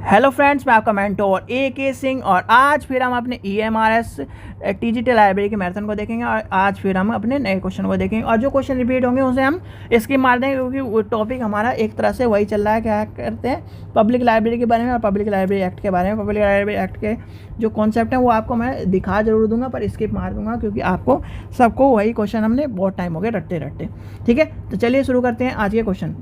Hello friends, मैं आपका mentor AK Singh और आज फिर हम अपने EMRS TGT लाइब्रेरी के मैराथन को देखेंगे और आज फिर हम अपने नए क्वेश्चन को देखेंगे और जो क्वेश्चन रिपीट होंगे उसे हम स्किप मार देंगे क्योंकि वो टॉपिक हमारा एक तरह से वही चल रहा है। क्या करते हैं, पब्लिक लाइब्रेरी के बारे में और पब्लिक लाइब्रेरी एक्ट के बारे में। पब्लिक लाइब्रेरी एक्ट के जो कॉन्सेप्ट हैं वो आपको मैं दिखा जरूर दूंगा पर स्किप मार दूंगा क्योंकि आपको सबको वही क्वेश्चन हमने बहुत टाइम हो गया रटते रटते। ठीक है, तो चलिए शुरू करते हैं आज के क्वेश्चन।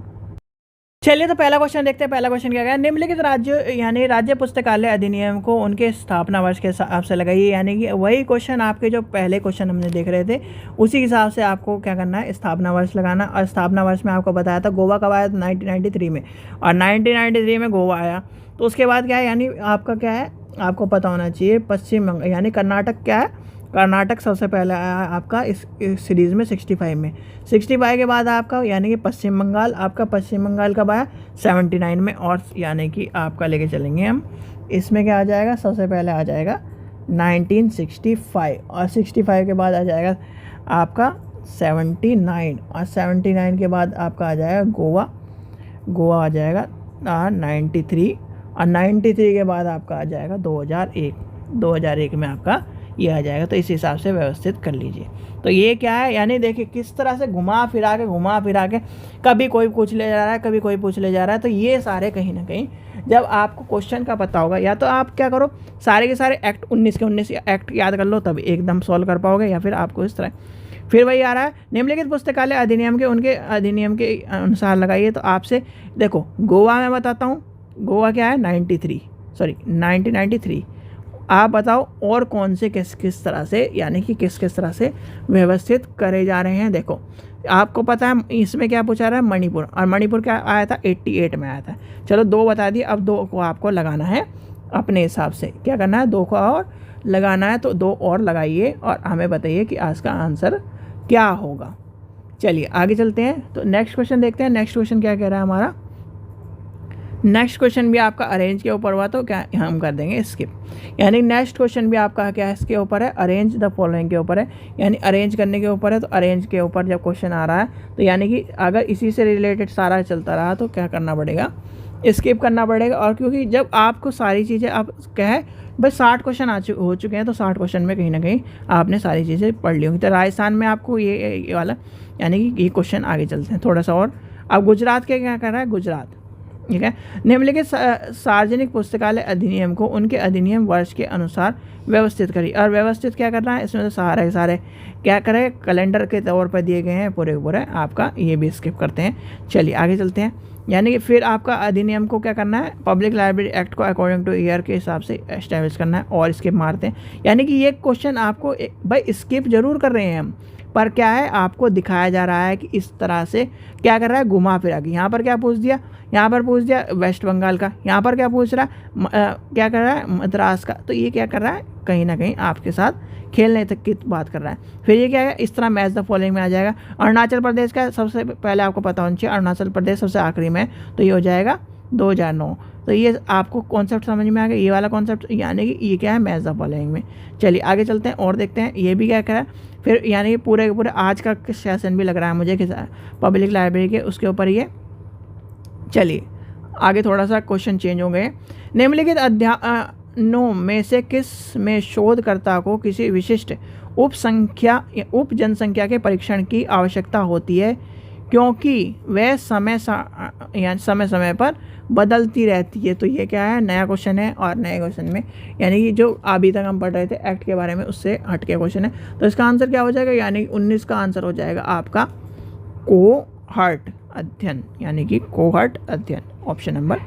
चलिए तो पहला क्वेश्चन देखते हैं। पहला क्वेश्चन क्या है, निम्नलिखित राज्य यानी राज्य पुस्तकालय अधिनियम को उनके स्थापना वर्ष के हिसाब से लगाइए। यानी कि वही क्वेश्चन आपके जो पहले क्वेश्चन हमने देख रहे थे उसी हिसाब से आपको क्या करना है, स्थापना वर्ष लगाना। और स्थापना वर्ष में आपको बताया था गोवा कब आया था, 1993 में, और 1993 में गोवा आया। तो उसके बाद क्या है, यानी आपका क्या है आपको पता होना चाहिए, पश्चिम बंगाल यानी कर्नाटक क्या है, कर्नाटक सबसे पहले आया आपका इस सीरीज़ में 65 में। 65 के बाद आपका यानी कि पश्चिम बंगाल, आपका पश्चिम बंगाल कब आया 79 में। और यानी कि आपका लेके चलेंगे हम, इसमें क्या आ जाएगा, सबसे पहले आ जाएगा 1965 और 65 के बाद आ जाएगा आपका 79 और 79 के बाद आपका आ जाएगा गोवा, गोवा आ जाएगा 93 और 93 के बाद आपका आ जाएगा 2001 में आपका ये आ जाएगा। तो इस हिसाब से व्यवस्थित कर लीजिए। तो ये क्या है, यानी देखिए किस तरह से घुमा फिरा के कभी कोई पूछ ले जा रहा है, कभी कोई पूछ ले जा रहा है। तो ये सारे कहीं ना कहीं जब आपको क्वेश्चन का पता होगा, या तो आप क्या करो सारे के सारे एक्ट 19 के 19 एक्ट याद कर लो तब एकदम सॉल्व कर पाओगे, या फिर आपको इस तरह फिर वही आ रहा है निम्नलिखित पुस्तकालय अधिनियम के उनके अधिनियम के अनुसार लगाइए। तो आपसे देखो गोवा में बताता हूँ, गोवा क्या है 1993। आप बताओ और कौन से किस तरह से यानी कि किस तरह से व्यवस्थित करे जा रहे हैं। देखो आपको पता है इसमें क्या पूछा रहा है, मणिपुर, और मणिपुर क्या आया था 88 में आया था। चलो 2 बता दिए, अब 2 को आपको लगाना है अपने हिसाब से। क्या करना है, 2 को और लगाना है, तो 2 और लगाइए और हमें बताइए कि आज का आंसर क्या होगा। चलिए आगे चलते हैं, तो नेक्स्ट क्वेश्चन देखते हैं। नेक्स्ट क्वेश्चन क्या कह रहा है हमारा, नेक्स्ट क्वेश्चन भी आपका अरेंज के ऊपर हुआ, तो क्या हम कर देंगे स्किप। यानी नेक्स्ट क्वेश्चन भी आपका क्या है, इसके ऊपर है, अरेंज द फॉलोइंग के ऊपर है, यानी अरेंज करने के ऊपर है। तो अरेंज के ऊपर जब क्वेश्चन आ रहा है तो यानी कि अगर इसी से रिलेटेड सारा चलता रहा तो क्या करना पड़ेगा, स्किप करना पड़ेगा। और क्योंकि जब आपको सारी चीज़ें आप क्या है भाई 60 क्वेश्चन हो चुके हैं, तो 60 क्वेश्चन में कहीं ना कहीं आपने सारी चीज़ें पढ़ ली होंगी। तो राजस्थान में आपको ये वाला यानी कि ये क्वेश्चन आगे चलते हैं थोड़ा सा और। अब गुजरात के क्या कर रहा है, गुजरात ठीक है, निम्नलिखित सार्वजनिक पुस्तकालय अधिनियम को उनके अधिनियम वर्ष के अनुसार व्यवस्थित करिए। और व्यवस्थित क्या करना है, इसमें तो सारे क्या करें कैलेंडर के तौर पर दिए गए हैं पूरे आपका, ये भी स्किप करते हैं। चलिए आगे चलते हैं। यानी कि फिर आपका अधिनियम को क्या करना है, पब्लिक लाइब्रेरी एक्ट को अकॉर्डिंग टू ईयर के हिसाब से एस्टेब्लिश करना है और स्किप मारते हैं। यानी कि ये क्वेश्चन आपको भाई स्किप जरूर कर रहे हैं हम, पर क्या है आपको दिखाया जा रहा है कि इस तरह से क्या कर रहा है, घुमा फिरा के। यहाँ पर क्या पूछ दिया, यहाँ पर पूछ दिया वेस्ट बंगाल का, यहाँ पर क्या पूछ रहा है क्या कर रहा है, मद्रास का। तो ये क्या कर रहा है, कहीं ना कहीं आपके साथ खेलने तक की बात कर रहा है। फिर ये क्या है, इस तरह मैच द फॉलोइंग में आ जाएगा। अरुणाचल प्रदेश का सबसे पहले आपको पता होना चाहिए, अरुणाचल प्रदेश सबसे आखिरी में, तो ये हो जाएगा 2009। तो ये आपको कॉन्सेप्ट समझ में आ गया, ये वाला कॉन्सेप्ट, यानी कि ये क्या है मैच द फॉलोइंग में। चलिए आगे चलते हैं और देखते हैं ये भी क्या कह रहा है। फिर यानी कि पूरे आज का सेशन भी लग रहा है मुझे कि पब्लिक लाइब्रेरी के उसके ऊपर ये। चलिए आगे थोड़ा सा क्वेश्चन चेंज हो गए। निम्नलिखित अध्ययनों में से किस में शोधकर्ता को किसी विशिष्ट उप जनसंख्या के परीक्षण की आवश्यकता होती है क्योंकि वह समय समय पर बदलती रहती है। तो ये क्या है, नया क्वेश्चन है और नए क्वेश्चन में यानी कि जो अभी तक हम पढ़ रहे थे एक्ट के बारे में उससे हट के क्वेश्चन है। तो इसका आंसर क्या हो जाएगा, यानी 19 का आंसर हो जाएगा आपका कोहर्ट अध्ययन, यानी कि कोहर्ट अध्ययन, ऑप्शन नंबर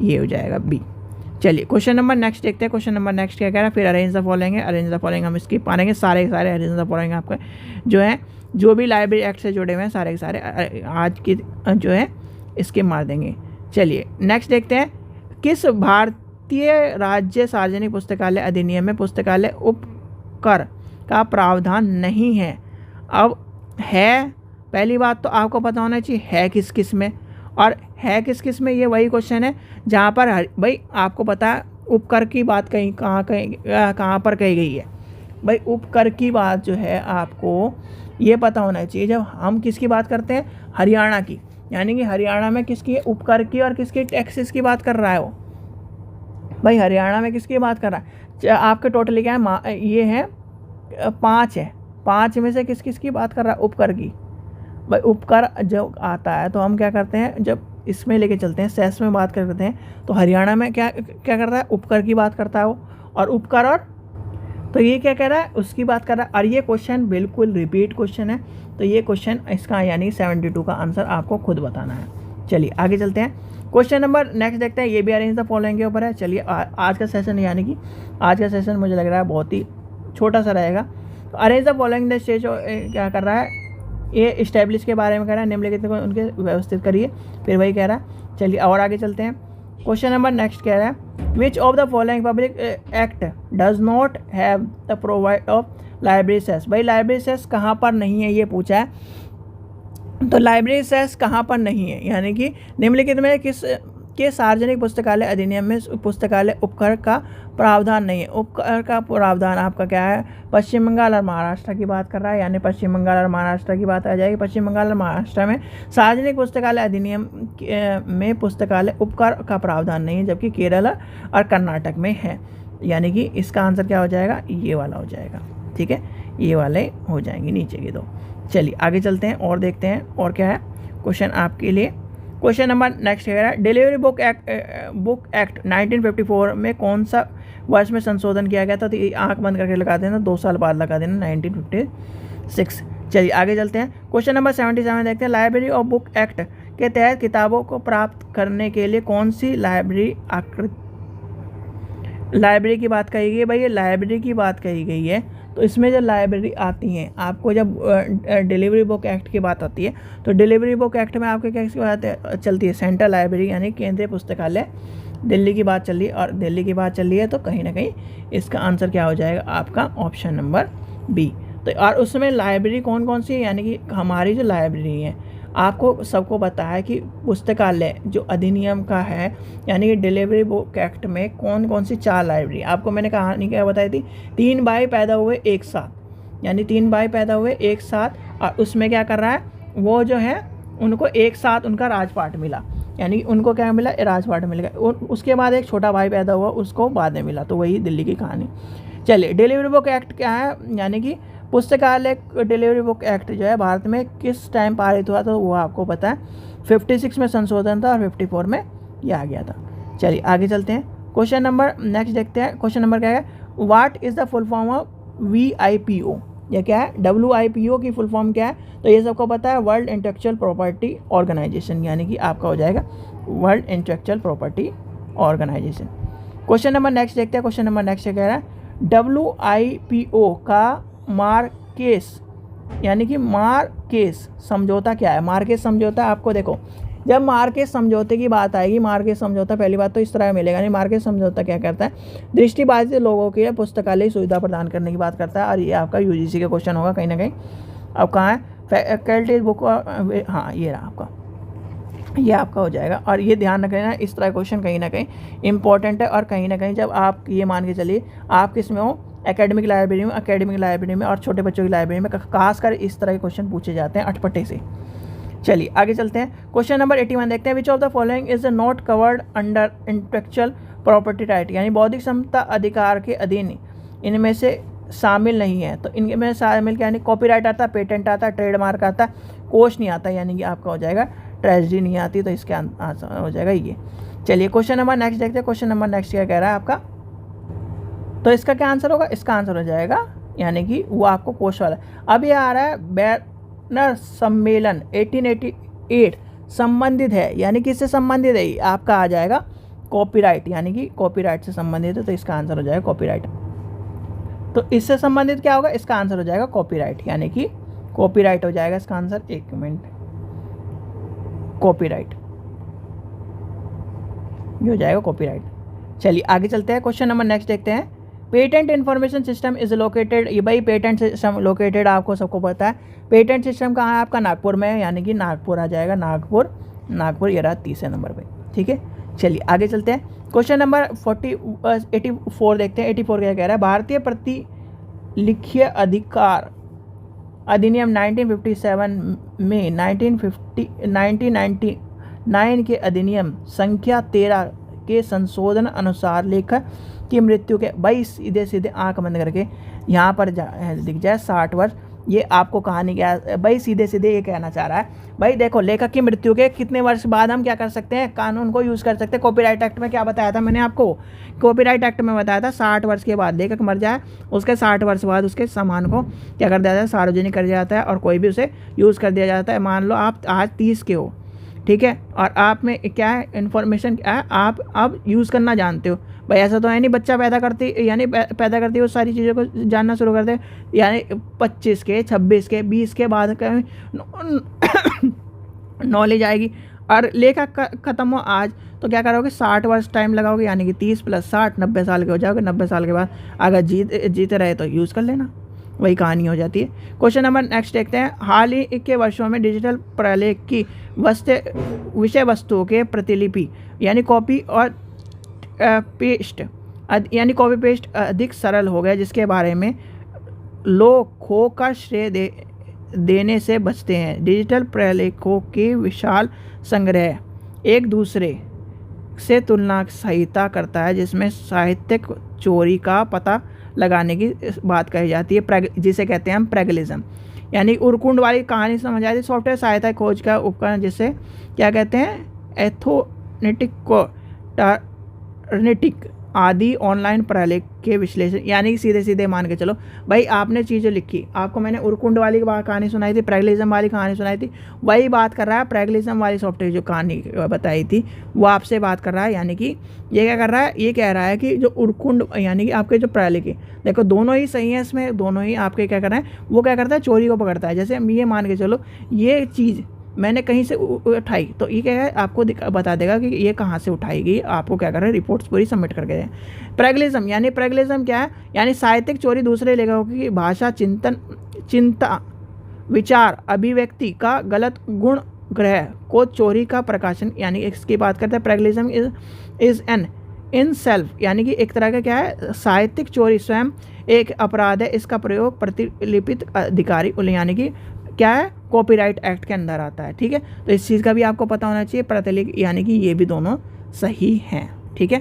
ये हो जाएगा बी। चलिए क्वेश्चन नंबर नेक्स्ट देखते हैं। क्वेश्चन नंबर नेक्स्ट क्या कह रहा है, फिर अरेंज द फॉलोइंग है। अरेंज द फॉलोइंग हम इसकी पाएंगे, सारे अरेंज द फॉलोइंग आपका जो है जो भी लाइब्रेरी एक्ट से जुड़े हुए हैं सारे के सारे आज की जो है इसके मार देंगे। चलिए नेक्स्ट देखते हैं, किस भारतीय राज्य सार्वजनिक पुस्तकालय अधिनियम में पुस्तकालय उपकर का प्रावधान नहीं है। अब है, पहली बात तो आपको पता होना चाहिए है किस किस में, और है किस किस में ये वही क्वेश्चन है जहाँ पर भाई आपको पता है उपकर की बात कहाँ पर कही गई है। भाई उपकर की बात जो है आपको ये पता होना चाहिए। जब हम किसकी बात करते हैं, हरियाणा की, यानी कि हरियाणा में किसकी उपकर की और किसकी टैक्सेस की बात कर रहा है वो, भाई हरियाणा में किसकी बात कर रहा है? आपके टोटली क्या है, ये है 5 है, 5 में से किस किस की बात कर रहा है? उपकर की। भाई उपकर जब आता है तो हम क्या करते हैं, जब इसमें लेके चलते हैं, सेस में बात करते हैं, तो हरियाणा में क्या क्या करता है? उपकर की बात करता है वो, और उपकर, और तो ये क्या कह रहा है? उसकी बात कर रहा है। और ये क्वेश्चन बिल्कुल रिपीट क्वेश्चन है, तो ये क्वेश्चन इसका यानी 72 का आंसर आपको खुद बताना है। चलिए आगे चलते हैं, क्वेश्चन नंबर नेक्स्ट देखते हैं। ये भी अरेंज द फॉलोइंग के ऊपर है। चलिए आज का सेशन यानी कि आज का सेशन मुझे लग रहा है बहुत ही छोटा सा रहेगा। तो arrange the following the stage क्या कर रहा है? ये इस्टेब्लिश के बारे में कह रहा है, निम्नलिखित को उनके व्यवस्थित करिए, फिर वही कह रहा है। चलिए और आगे चलते हैं, क्वेश्चन नंबर नेक्स्ट कह रहा है which of the following public act does not have the provide of library cess. भाई लाइब्रेरी सेस कहाँ पर नहीं है, ये पूछा है। तो लाइब्रेरी सेस कहाँ पर नहीं है, यानी कि निम्नलिखित में किस के सार्वजनिक पुस्तकालय अधिनियम में पुस्तकालय उपकर का प्रावधान नहीं है। उपकर का प्रावधान आपका क्या है? पश्चिम बंगाल और महाराष्ट्र की बात कर रहा है, यानी पश्चिम बंगाल और महाराष्ट्र की बात आ जाएगी। पश्चिम बंगाल और महाराष्ट्र में सार्वजनिक पुस्तकालय अधिनियम में पुस्तकालय उपकर का प्रावधान नहीं है, जबकि केरल और कर्नाटक में है। यानी कि इसका आंसर क्या हो जाएगा? ये वाला हो जाएगा। ठीक है, ये वाले हो जाएंगे नीचे के दो। चलिए आगे चलते हैं और देखते हैं और क्या है क्वेश्चन आपके लिए। क्वेश्चन नंबर नेक्स्ट है, डिलीवरी बुक एक्ट 1954 में कौन सा वर्ष में संशोधन किया गया था? तो ये आंख बंद करके लगा देना, 2 साल बाद लगा देना, 1956। चलिए आगे चलते हैं, क्वेश्चन नंबर 77 देखते हैं। लाइब्रेरी और बुक एक्ट के तहत किताबों को प्राप्त करने के लिए कौन सी लाइब्रेरी की बात कही गई है? भाई ये लाइब्रेरी की बात कही गई है, तो इसमें जो लाइब्रेरी आती हैं आपको, जब डिलीवरी बुक एक्ट की बात आती है, तो डिलीवरी बुक एक्ट में आपके क्या बात चलती है? सेंट्रल लाइब्रेरी यानी केंद्रीय पुस्तकालय दिल्ली की बात चल रही है, और दिल्ली की बात चल रही है, तो कहीं ना कहीं इसका आंसर क्या हो जाएगा आपका? Option number B. तो और उसमें लाइब्रेरी कौन कौन सी है? यानी कि हमारी जो लाइब्रेरी है, आपको सबको पता है कि पुस्तकालय जो अधिनियम का है, यानी कि डिलीवरी बुक एक्ट में कौन कौन सी 4 लाइब्रेरी, आपको मैंने कहानी क्या बताई थी? 3 भाई पैदा हुए एक साथ, यानी 3 भाई पैदा हुए एक साथ, और उसमें क्या कर रहा है वो जो है उनको एक साथ उनका राजपाट मिला, यानी उनको क्या मिला? राजपाट मिल गया। उसके बाद एक छोटा भाई पैदा हुआ, उसको बाद में मिला, तो वही दिल्ली की कहानी। चलिए डिलीवरी बुक एक्ट क्या है? यानी कि पुस्तकालय डिलीवरी बुक एक्ट जो है भारत में किस टाइम पारित हुआ था? वो आपको पता है 56 में संशोधन था और 54 में ये आ गया था। चलिए आगे चलते हैं, क्वेश्चन नंबर नेक्स्ट देखते हैं। क्वेश्चन नंबर क्या है? What is the full form of WIPO? ये क्या है? WIPO की फुल फॉर्म क्या है? तो ये सबको पता है, वर्ल्ड इंटेलेक्चुअल प्रॉपर्टी ऑर्गेनाइजेशन, यानी कि आपका हो जाएगा world intellectual property organisation. Question number next देखते हैं, क्वेश्चन नंबर नेक्स्ट कह रहा है WIPO का मार्केस, यानी कि मार्केस समझौता क्या है? मार्केस समझौता आपको देखो, जब मार्केस समझौते की बात आएगी, मार्केस समझौता पहली बात तो इस तरह मिलेगा नहीं। मार्केस समझौता क्या करता है? दृष्टिबाधित लोगों के लिए पुस्तकालय सुविधा प्रदान करने की बात करता है, और ये आपका UGC का क्वेश्चन होगा कहीं ना कहीं। अब कहाँ है? फैकल्टी बुक, हाँ ये रहा आपका, ये आपका हो जाएगा। और ये ध्यान रखना, इस तरह क्वेश्चन कहीं ना कहीं इंपॉर्टेंट है, और कहीं ना कहीं जब आप ये मान के चलिए आप किस में हो? एकेडमिक लाइब्रेरी में और छोटे बच्चों की लाइब्रेरी में खासकर इस तरह के क्वेश्चन पूछे जाते हैं अटपटे से। चलिए आगे चलते हैं, क्वेश्चन नंबर 81 देखते हैं। विच of the following is not covered under intellectual property right? यानी बौद्धिक क्षमता अधिकार के अधीन इनमें से शामिल नहीं है। तो इनमें शामिल क्या? यानी कॉपीराइट आता, पेटेंट आता, ट्रेडमार्क आता, कोष नहीं आता, यानी कि आपका हो जाएगा ट्रेजरी नहीं आती, तो इसका आंसर हो जाएगा ये। चलिए क्वेश्चन नंबर नेक्स्ट देखते हैं, क्वेश्चन नंबर नेक्स्ट क्या कह रहा है आपका? तो इसका क्या आंसर होगा? इसका आंसर हो जाएगा यानी कि वो आपको कोष वाला। अब ये आ रहा है बर्न सम्मेलन 1888 संबंधित है, यानी किससे संबंधित है? आपका आ जाएगा कॉपीराइट, यानी कि कॉपीराइट से संबंधित है, तो इसका आंसर हो जाएगा कॉपीराइट। तो इससे संबंधित क्या होगा? इसका आंसर हो जाएगा कॉपीराइट, यानी कि कॉपीराइट हो जाएगा इसका आंसर। एक मिनट, कॉपीराइट ये हो जाएगा कॉपीराइट। चलिए आगे चलते हैं, क्वेश्चन नंबर नेक्स्ट देखते हैं। Patent information system is located, ये भाई पेटेंट सिस्टम लोकेटेड आपको सबको पता है। पेटेंट सिस्टम कहाँ है आपका? नागपुर में है, यानी कि नागपुर आ जाएगा, नागपुर ये रहा 30 नंबर पे। ठीक है, चलिए आगे चलते हैं, क्वेश्चन नंबर 84 देखते हैं। 84 क्या कह रहा है? भारतीय प्रतिलिखित अधिकार अधिनियम 1957 में 1999 के अधिनियम संख्या 13 के संशोधन अनुसार लेखक की मृत्यु के, भाई सीधे सीधे आंख बंद करके यहाँ पर दिख जाए 60 वर्ष, ये आपको कहानी क्या भाई सीधे सीधे ये कहना चाह रहा है। भाई देखो, लेखक की मृत्यु के कितने वर्ष बाद हम क्या कर सकते हैं, कानून को यूज़ कर सकते हैं। कॉपीराइट एक्ट में क्या बताया था मैंने आपको, कॉपीराइट एक्ट में बताया था 60 वर्ष के बाद लेखक मर जाए, उसके 60 वर्ष बाद उसके सामान को क्या कर दिया जाता है, सार्वजनिक कर दिया जाता है और कोई भी उसे यूज़ कर दिया जाता है। मान लो आप आज 30 के हो, ठीक है, और आप में क्या है, इन्फॉर्मेशन क्या है, आप अब यूज़ करना जानते हो। भाई ऐसा तो है नहीं बच्चा पैदा करती यानी पैदा करती है वो सारी चीज़ों को जानना शुरू कर दे, यानी 25 के 26 के 20 के बाद नॉलेज आएगी। और लेखक ख़त्म हो आज तो क्या करोगे, 60 वर्ष टाइम लगाओगे, यानी कि 30 + 60 90 साल के हो जाओगे। 90 साल के बाद अगर जीते रहे तो यूज़ कर लेना, वही कहानी हो जाती है। क्वेश्चन नंबर नेक्स्ट देखते हैं। हाल ही के वर्षों में डिजिटल प्रलेख की विषय वस्तुओं के प्रतिलिपि यानी कॉपी और पेस्ट यानी कॉपी पेस्ट अधिक सरल हो गया, जिसके बारे में लोग खो का श्रेय देने से बचते हैं। डिजिटल प्रलेखों के विशाल संग्रह एक दूसरे से तुलना संहिता करता है, जिसमें साहित्यिक चोरी का पता लगाने की बात कही जाती है, जिसे कहते हैं हम प्लेगरिज्म। यानी उरकुंड वाली कहानी समझ आती है। सॉफ्टवेयर सहायता खोज का उपकरण जिसे क्या कहते हैं, एथोनेटिक आदि ऑनलाइन प्रलेख के विश्लेषण, यानी सीधे सीधे मान के चलो भाई आपने चीज़ें लिखी, आपको मैंने उरकुंड वाली कहानी सुनाई थी, प्लेगरिज्म वाली कहानी सुनाई थी, वही बात कर रहा है। प्लेगरिज्म वाली सॉफ्टवेयर जो कहानी बताई थी वो आपसे बात कर रहा है, यानी कि ये क्या कर रहा है, ये कह रहा है कि जो उरकुंड यानी कि आपके जो प्रलेख है, देखो दोनों ही सही है, इसमें दोनों ही आपके क्या कर रहे हैं, वो क्या करता है, चोरी को पकड़ता है। जैसे हम ये मान के चलो ये चीज़ मैंने कहीं से उठाई तो ये क्या है, आपको बता देगा कि ये कहाँ से उठाई गई, आपको क्या कर रहे हैं, रिपोर्ट्स पूरी सबमिट करके दें। प्लेगरिज्म यानी प्लेगरिज्म क्या है, यानी साहित्यिक चोरी दूसरे लेखकों की भाषा, चिंता, विचार, अभिव्यक्ति का गलत गुण ग्रह को चोरी का प्रकाशन, यानी इसकी बात करते हैं। Plagiarism is an in self, यानी कि एक तरह का क्या है, साहित्यिक चोरी स्वयं एक अपराध है। इसका प्रयोग प्रतिलिपित अधिकारी यानी कि क्या है, कॉपीराइट एक्ट के अंदर आता है। ठीक है, तो इस चीज़ का भी आपको पता होना चाहिए। प्रतिलिपि यानी कि ये भी दोनों सही हैं। ठीक है,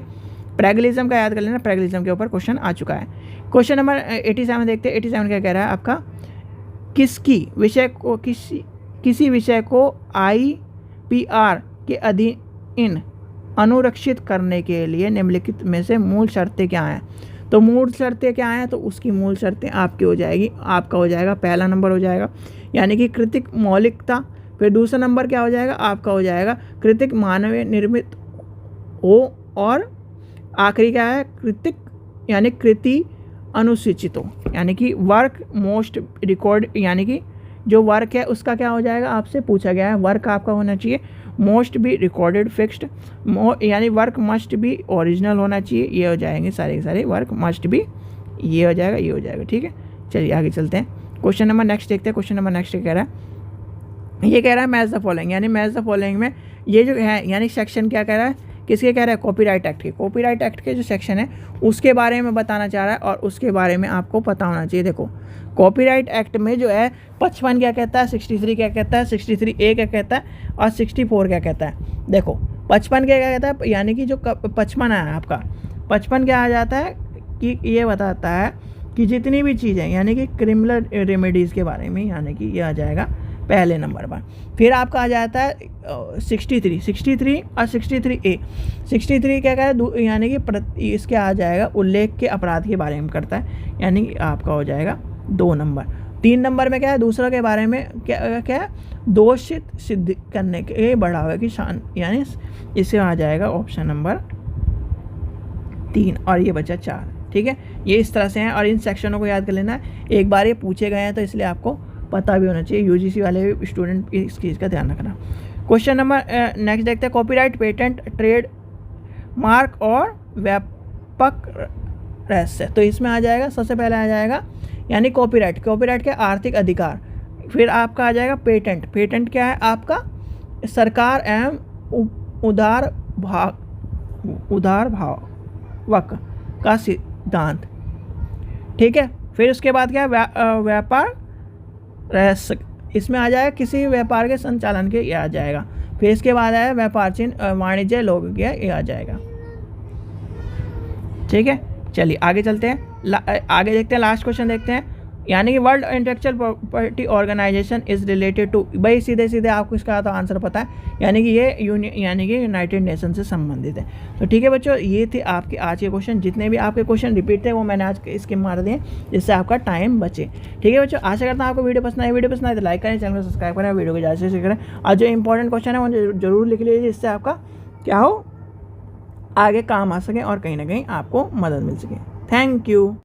प्लेगरिज्म का याद कर लेना, प्लेगरिज्म के ऊपर क्वेश्चन आ चुका है। क्वेश्चन नंबर 87 देखते हैं। 87 क्या कह रहा है आपका, किसी विषय को IPR के अधीन अनुरक्षित करने के लिए निम्नलिखित में से मूल शर्तें क्या हैं। तो मूल शर्तें क्या हैं, तो उसकी मूल शर्तें आपकी हो जाएगी, आपका हो जाएगा पहला नंबर हो जाएगा यानी कि कृतिक मौलिकता। फिर दूसरा नंबर क्या हो जाएगा, आपका हो जाएगा कृतिक मानवीय निर्मित हो, और आखिरी क्या है, कृतिक यानी कृति अनुसूचित हो, यानी कि वर्क मोस्ट रिकॉर्ड, यानी कि जो वर्क है उसका क्या हो जाएगा, आपसे पूछा गया है वर्क आपका होना चाहिए मोस्ट बी रिकॉर्डेड फिक्स्ड, यानी वर्क मस्ट बी ओरिजिनल होना चाहिए। ये हो जाएंगे सारे के सारे, वर्क मस्ट बी, ये हो जाएगा, ये हो जाएगा। ठीक है, चलिए आगे चलते हैं। क्वेश्चन नंबर नेक्स्ट देखते हैं। क्वेश्चन नंबर नेक्स्ट कह रहा है, ये कह रहा है मैच द फॉलोइंग, यानी मैच द फॉलोइंग में ये जो है यानी सेक्शन क्या कह रहा है, किसके कह रहा है, कॉपीराइट एक्ट के। कॉपीराइट एक्ट के जो सेक्शन है उसके बारे में बताना चाह रहा है और उसके बारे में आपको पता होना चाहिए। देखो कॉपीराइट एक्ट में जो है 55 क्या कहता है, 63 क्या कहता है, 63A क्या कहता है और 64 क्या कहता है। देखो 55 क्या कहता है, यानी कि जो 55 है आपका 55 क्या आ जाता है कि ये बताता है कि जितनी भी चीज़ें यानी कि क्रिमिनल रेमेडीज़ के बारे में, यानी कि ये आ जाएगा पहले नंबर पर। फिर आपका आ जाता है 63 और 63A। 63 क्या है, यानी कि इसके आ जाएगा उल्लेख के अपराध के बारे में करता है, यानी कि आपका हो जाएगा 2 नंबर। 3 नंबर में क्या है, दूसरा के बारे में क्या है, दोषित सिद्ध करने के बढ़ावे की शान, यानी इससे आ जाएगा ऑप्शन नंबर 3 और ये बचा 4। ठीक है, ये इस तरह से हैं और इन सेक्शनों को याद कर लेना है। एक बार ये पूछे गए हैं तो इसलिए आपको पता भी होना चाहिए, UGC वाले स्टूडेंट इस चीज़ का ध्यान रखना। क्वेश्चन नंबर नेक्स्ट देखते हैं। कॉपीराइट, पेटेंट, ट्रेड मार्क और व्यापक रहस्य। तो इसमें आ जाएगा सबसे पहले आ जाएगा यानी कॉपीराइट। कॉपीराइट के आर्थिक अधिकार। फिर आपका आ जाएगा पेटेंट। पेटेंट क्या है आपका, सरकार एवं उधार भावक का सिद्धांत। ठीक है, फिर उसके बाद क्या है, व्यापार रहस्य। इसमें आ जाएगा किसी व्यापार के संचालन के, ये आ जाएगा। फिर इसके बाद आया व्यापार चिन्ह, वाणिज्य, लोग, ये आ जाएगा। ठीक है, चलिए आगे चलते हैं, आगे देखते हैं, लास्ट क्वेश्चन देखते हैं। यानी कि world intellectual property organisation is related to, भाई सीधे सीधे आपको इसका तो आंसर पता है, यानी कि ये यानी कि यूनाइटेड नेशन से संबंधित है। तो ठीक है बच्चों, ये थे आपके आज के क्वेश्चन। जितने भी आपके क्वेश्चन रिपीट थे वो मैंने आज इसके मार दिए, जिससे आपका टाइम बचे। ठीक है बच्चों, आशा करता हूँ आपको वीडियो पसंद है तो लाइक करें, चैनल को सब्सक्राइब करें, वीडियो को ज़्यादा से शेयर करें, और जो इंपॉर्टेंट क्वेश्चन है वो जरूर लिख लीजिए, जिससे आपका क्या हो, आगे काम आ सके और कहीं ना कहीं आपको मदद मिल सके। Thank you.